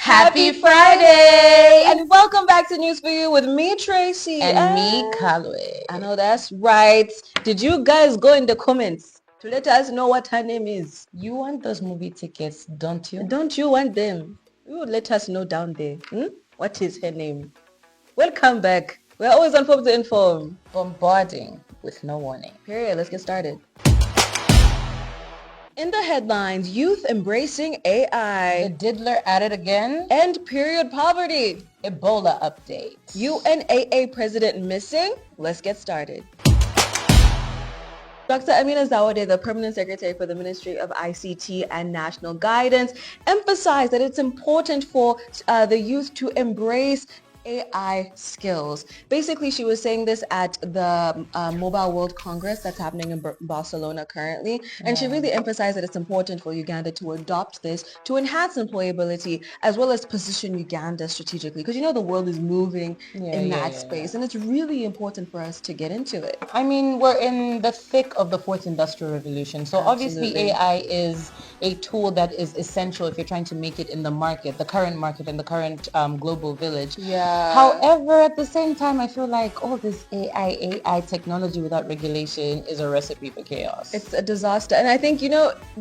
Happy Friday! And welcome back to News for You with me, Tracy. And me, Kalwe. I know that's right. Did you guys go in the comments to let us know what her name is? You want those movie tickets, don't you? Don't you want them? You would let us know down there. What is her name? Welcome back. We're always on Form to Inform. Bombarding with no warning. Period. Let's get started. In the headlines, youth embracing AI. The diddler at it again. And period poverty. Ebola update. UNAA president missing? Let's get started. Dr. Amina Zawade, the permanent secretary for the Ministry of ICT and National Guidance, emphasized that it's important for the youth to embrace AI skills. Basically, she was saying this at the Mobile World Congress that's happening in Barcelona currently. And she really emphasized that it's important for Uganda to adopt this to enhance employability as well as position Uganda strategically. Because the world is moving in that space. And it's really important for us to get into it. I mean, we're in the thick of the fourth industrial revolution. So obviously AI is a tool that is essential if you're trying to make it in the market, the current market and the current global village. However, at the same time, I feel like all this AI technology without regulation is a recipe for chaos. It's a disaster. And I think,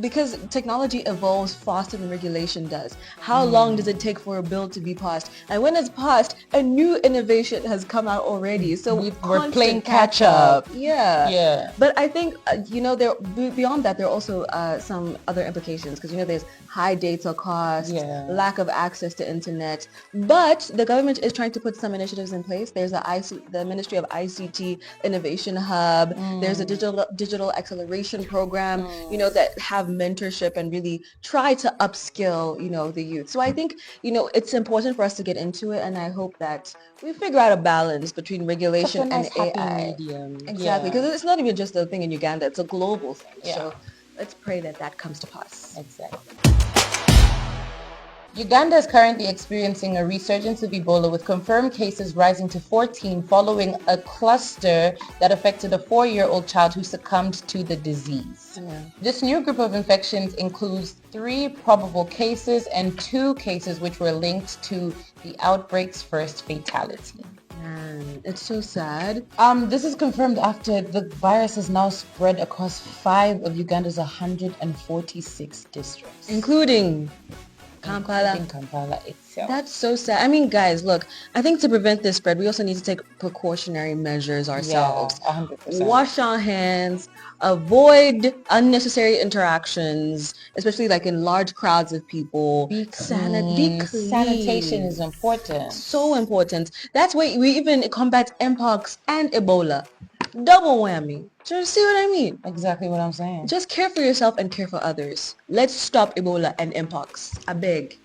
because technology evolves faster than regulation does. How long does it take for a bill to be passed? And when it's passed, a new innovation has come out already. So we're playing catch up. Yeah. But I think, there beyond that, there are also some other implications because, there's high data costs, lack of access to internet. But the government is trying to put some initiatives in place. There's the Ministry of ICT Innovation Hub. There's a digital acceleration program, that have mentorship and really try to upskill, the youth. So I think, it's important for us to get into it, and I hope that we figure out a balance between regulation and AI. Medium. Exactly, because it's not even just a thing in Uganda; it's a global thing. So let's pray that comes to pass. Exactly. Uganda is currently experiencing a resurgence of Ebola with confirmed cases rising to 14 following a cluster that affected a 4-year-old child who succumbed to the disease. This new group of infections includes 3 probable cases and 2 cases which were linked to the outbreak's first fatality. Man, it's so sad. This is confirmed after the virus has now spread across 5 of Uganda's 146 districts. Including Kampala. In Kampala itself. That's so sad. I mean, guys, look, I think to prevent this spread, we also need to take precautionary measures ourselves. 100%. Wash our hands, avoid unnecessary interactions, especially like in large crowds of people. Be clean. Sanitation is important. So important. That's why we even combat Mpox and Ebola. Double whammy. Do you see what I mean? Exactly what I'm saying. Just care for yourself and care for others. Let's stop Ebola and Mpox. I beg.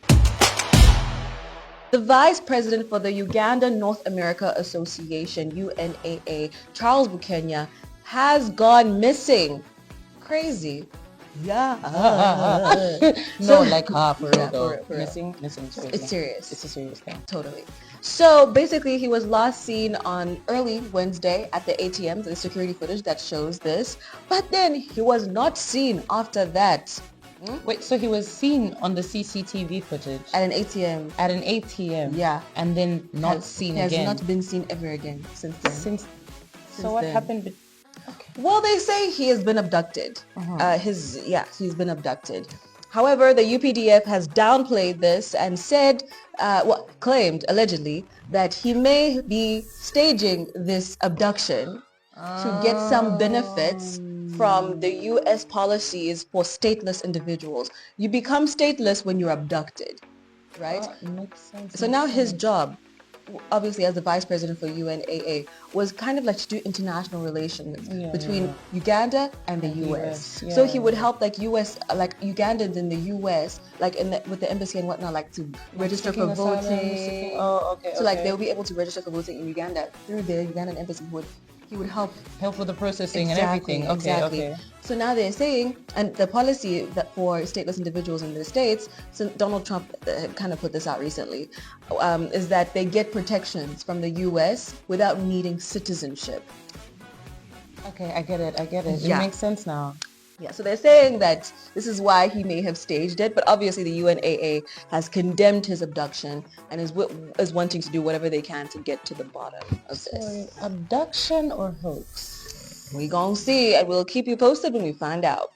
The Vice President for the Uganda North America Association, UNAA, Charles Bukenya, has gone missing. Crazy. For real. Missing. It's serious. It's a serious thing. Totally. So basically, he was last seen on early Wednesday at the ATM. The security footage that shows this. But then he was not seen after that. Wait, so he was seen on the CCTV footage? At an ATM. At an ATM? Yeah. And then not seen again? He has not been seen ever again since then. So what happened? Well, they say he has been abducted. He's been abducted. However, the UPDF has downplayed this and said, claimed allegedly that he may be staging this abduction to get some benefits from the U.S. policies for stateless individuals. You become stateless when you're abducted, right? Makes sense. So now his job, obviously as the vice president for UNAA, was kind of like to do international relations between Uganda and the US. So he would help like Ugandans in the US, like with the embassy and whatnot, like to register for voting. So like they'll be able to register for voting in Uganda through the Ugandan embassy. He would help with the processing and everything. Okay. So now they're saying, and the policy that for stateless individuals in the States, since Donald Trump kind of put this out recently, is that they get protections from the U.S. without needing citizenship. Okay, I get it. Yeah. It makes sense now. Yeah, so they're saying that this is why he may have staged it, but obviously the UNAA has condemned his abduction and is wanting to do whatever they can to get to the bottom of this. Abduction or hoax? We gonna see, and we'll keep you posted when we find out.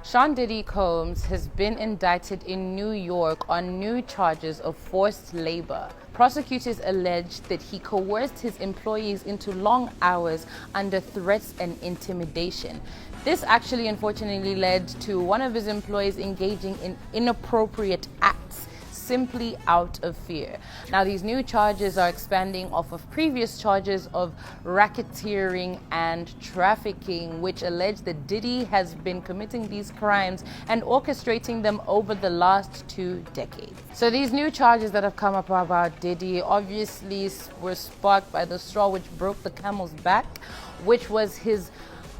Sean Diddy Combs has been indicted in New York on new charges of forced labor. Prosecutors allege that he coerced his employees into long hours under threats and intimidation. This actually unfortunately led to one of his employees engaging in inappropriate acts simply out of fear. Now, these new charges are expanding off of previous charges of racketeering and trafficking, which allege that Diddy has been committing these crimes and orchestrating them over the last 2 decades. So these new charges that have come up about Diddy obviously were sparked by the straw which broke the camel's back, which was his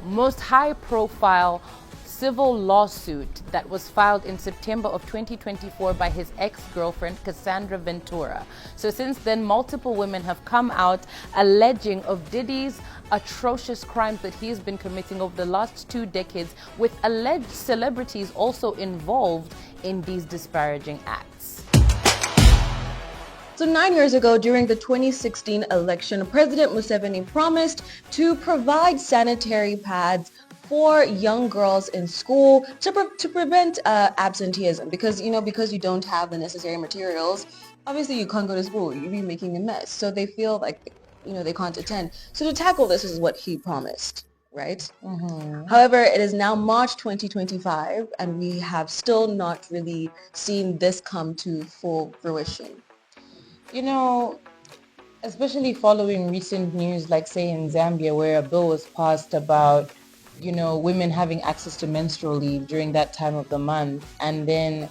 most high-profile civil lawsuit that was filed in September of 2024 by his ex-girlfriend Cassandra Ventura. So since then, multiple women have come out alleging of Diddy's atrocious crimes that he has been committing over the last 2 decades, with alleged celebrities also involved in these disparaging acts. So 9 years ago, during the 2016 election, President Museveni promised to provide sanitary pads for young girls in school to prevent absenteeism, because you don't have the necessary materials. Obviously, you can't go to school. You'll be making a mess. So they feel like they can't attend. So to tackle this is what he promised, right? Mm-hmm. However, it is now March 2025, and we have still not really seen this come to full fruition. Especially following recent news, like say in Zambia, where a bill was passed about women having access to menstrual leave during that time of the month, and then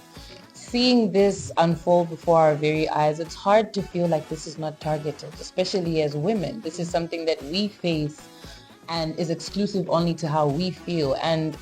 seeing this unfold before our very eyes, it's hard to feel like this is not targeted, especially as women. This is something that we face and is exclusive only to how we feel. And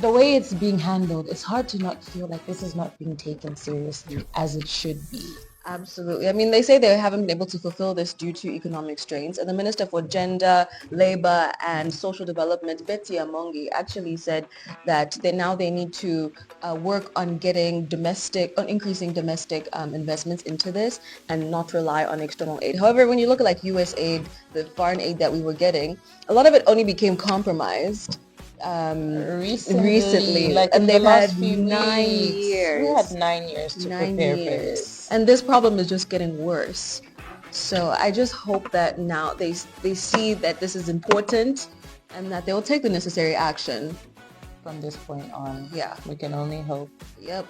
the way it's being handled, it's hard to not feel like this is not being taken seriously as it should be. Absolutely. I mean, they say they haven't been able to fulfill this due to economic strains. And the Minister for Gender, Labor and Social Development, Betty Amongi, actually said that they need to work on increasing domestic investments into this and not rely on external aid. However, when you look at like US aid, the foreign aid that we were getting, a lot of it only became compromised recently, like and they've had 9 years. We had 9 years to prepare for this, and this problem is just getting worse. So I just hope that now they see that this is important and that they will take the necessary action from this point on. Yeah, we can only hope. Yep.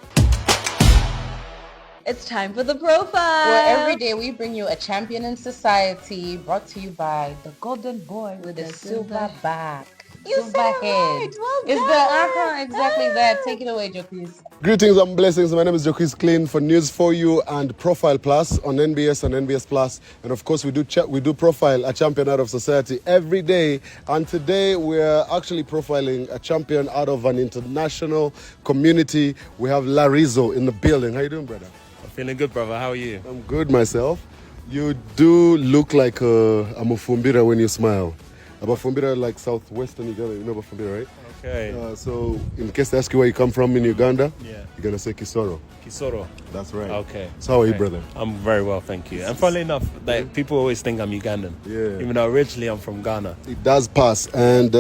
It's time for the profile, where every day we bring you a champion in society, brought to you by the golden boy with the silver back. You said it right. Well done. It's exactly that. Take it away, Jokis. Greetings and blessings. My name is Jokis Clean for News For You and Profile Plus on NBS and NBS Plus. And of course, we do profile a champion out of society every day. And today we're actually profiling a champion out of an international community. We have Larizo in the building. How you doing, brother? I'm feeling good, brother. How are you? I'm good myself. You do look like a Mufumbira when you smile. Bafumbira, like southwestern Uganda, you know Bafumbira, right? Okay. So in case they ask you where you come from in Uganda, yeah, you're going to say Kisoro. Kisoro. That's right. Okay. So how are you, brother? I'm very well, thank you. And funnily enough, people always think I'm Ugandan. Yeah. Even though originally I'm from Ghana. It does pass. And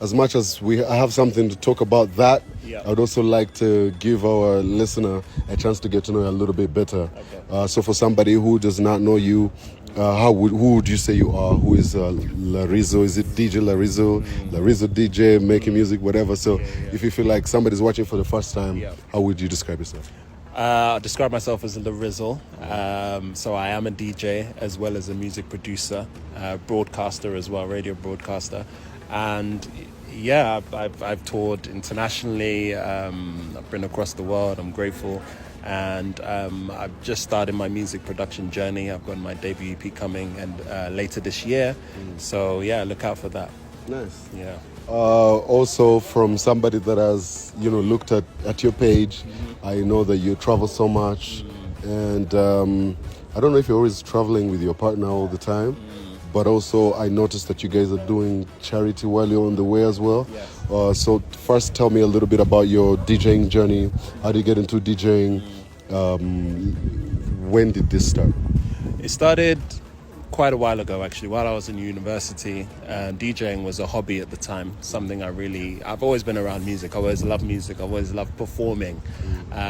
as much as I have something to talk about that, yeah, I would also like to give our listener a chance to get to know you a little bit better. Okay. So for somebody who does not know you, who would you say you are? Who is Larizo? Is it DJ Larizo? Larizo DJ, making music, whatever. So if you feel like somebody's watching for the first time, how would you describe yourself? I describe myself as a Larizo. So I am a DJ as well as a music producer, broadcaster as well, radio broadcaster. And yeah, I've toured internationally. I've been across the world. I'm grateful. And I've just started my music production journey. I've got my debut EP coming and later this year. So yeah, look out for that. Nice. Yeah. Also from somebody that has, looked at your page, I know that you travel so much. And I don't know if you're always traveling with your partner all the time, but also I noticed that you guys are doing charity while you're on the way as well. Yes. So first tell me a little bit about your DJing journey. How did you get into DJing? When did this start? It started quite a while ago, actually, while I was in university. DJing was a hobby at the time, something I've always been around music. I always loved music. I always loved performing.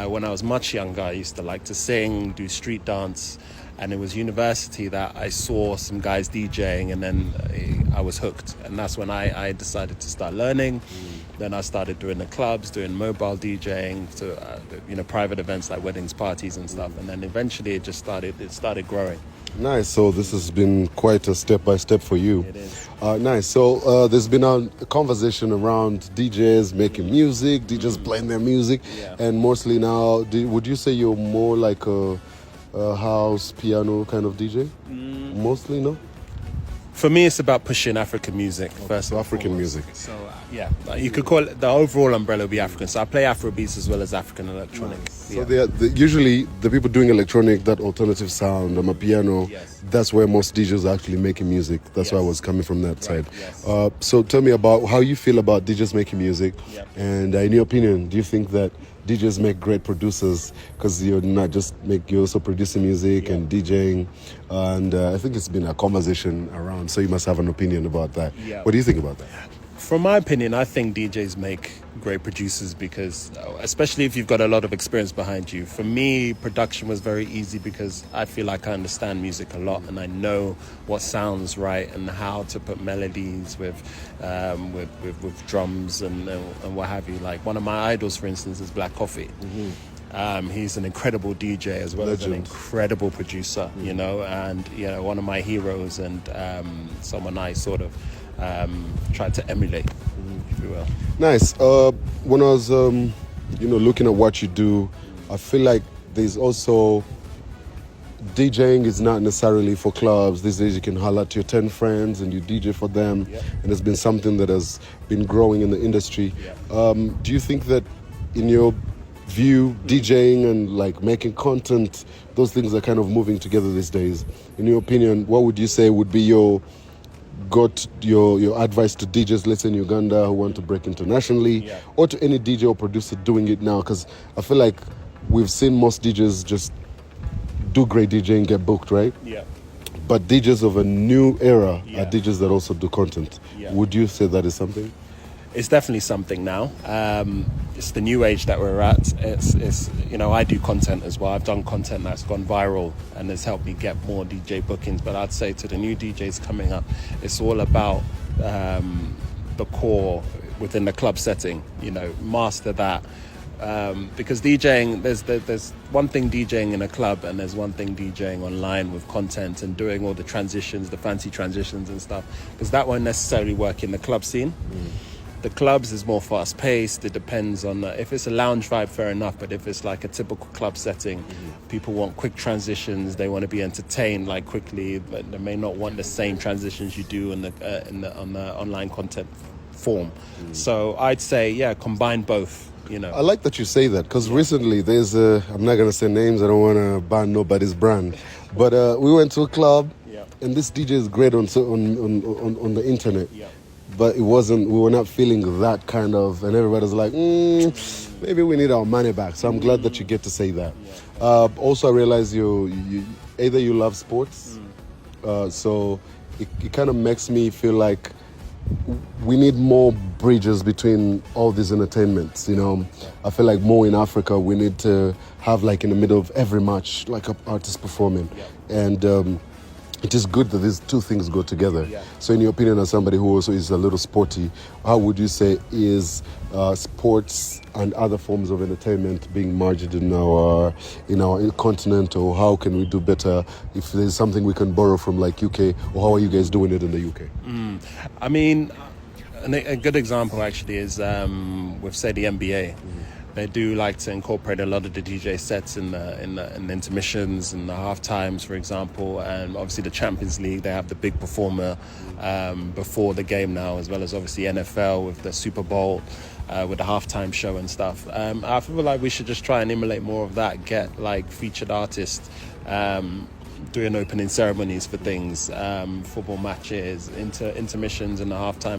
When I was much younger, I used to like to sing, do street dance. And it was university that I saw some guys DJing, and then I was hooked. And that's when I decided to start learning. Then I started doing the clubs, doing mobile DJing, to private events like weddings, parties, and stuff. And then eventually it started growing. Nice. So this has been quite a step-by-step for you. It is. Nice. So there's been a conversation around DJs making music, DJs playing their music, and mostly now, would you say you're more like a house, piano kind of DJ? Mostly, no? For me, it's about pushing African music first. So African music. So you could call it, the overall umbrella would be African. So I play Afro beats as well as African electronic. So usually the people doing electronic, that alternative sound, a piano, that's where most DJs are actually making music. That's why I was coming from that side. Yes. So tell me about how you feel about DJs making music, and in your opinion, do you think that DJs make great producers? Because you're also producing music and DJing, and I think it's been a conversation around, so you must have an opinion about that. What do you think about that? From my opinion, I think DJs make great producers because, especially if you've got a lot of experience behind you. For me, production was very easy because I feel like I understand music a lot and I know what sounds right and how to put melodies with drums and what have you. Like one of my idols, for instance, is Black Coffee. He's an incredible DJ as well as an incredible producer, and one of my heroes and someone I sort of tried to emulate, if you will. Nice. When I was, looking at what you do, I feel like there's also DJing is not necessarily for clubs. These days you can holler at your 10 friends and you DJ for them, and it's been something that has been growing in the industry. Do you think that, in your view, DJing and like making content, those things are kind of moving together these days? In your opinion, what would you say would be your advice to DJs, let's say in Uganda, who want to break internationally, or to any DJ or producer doing it now? Because I feel like we've seen most DJs just do great DJing, get booked, right? But DJs of a new era are DJs that also do content. Would you say that is something? It's definitely something now. It's the new age that we're at. It's I do content as well. I've done content that's gone viral and has helped me get more DJ bookings. But I'd say to the new DJs coming up, it's all about the core within the club setting. Master that. Because DJing, there's one thing DJing in a club and there's one thing DJing online with content and doing all the transitions, the fancy transitions and stuff. Because that won't necessarily work in the club scene. The clubs is more fast-paced. It depends on if it's a lounge vibe, fair enough. But if it's like a typical club setting, people want quick transitions. They want to be entertained like quickly, but they may not want the same transitions you do on the online content form. So I'd say, combine both. I like that you say that, because recently there's I'm not gonna say names. I don't want to ban nobody's brand, but we went to a club, and this DJ is great on the internet. But we were not feeling that kind of, and everybody's like, maybe we need our money back. So I'm glad that you get to say that. Also, I realize you either you love sports, so it kind of makes me feel like we need more bridges between all these entertainments. I feel like more in Africa, we need to have like in the middle of every match, like an artist performing. And it is good that these two things go together. So in your opinion, as somebody who also is a little sporty, how would you say is sports and other forms of entertainment being merged in our continent, or how can we do better? If there's something we can borrow from like UK, or how are you guys doing it in the UK? I mean, a good example actually is with, say, the NBA. They do like to incorporate a lot of the DJ sets in the intermissions and the half times, for example, and obviously the Champions League, they have the big performer before the game now, as well as obviously NFL with the Super Bowl with the halftime show and stuff. I feel like we should just try and emulate more of that, get like featured artists doing opening ceremonies for things, football matches, intermissions and the halftime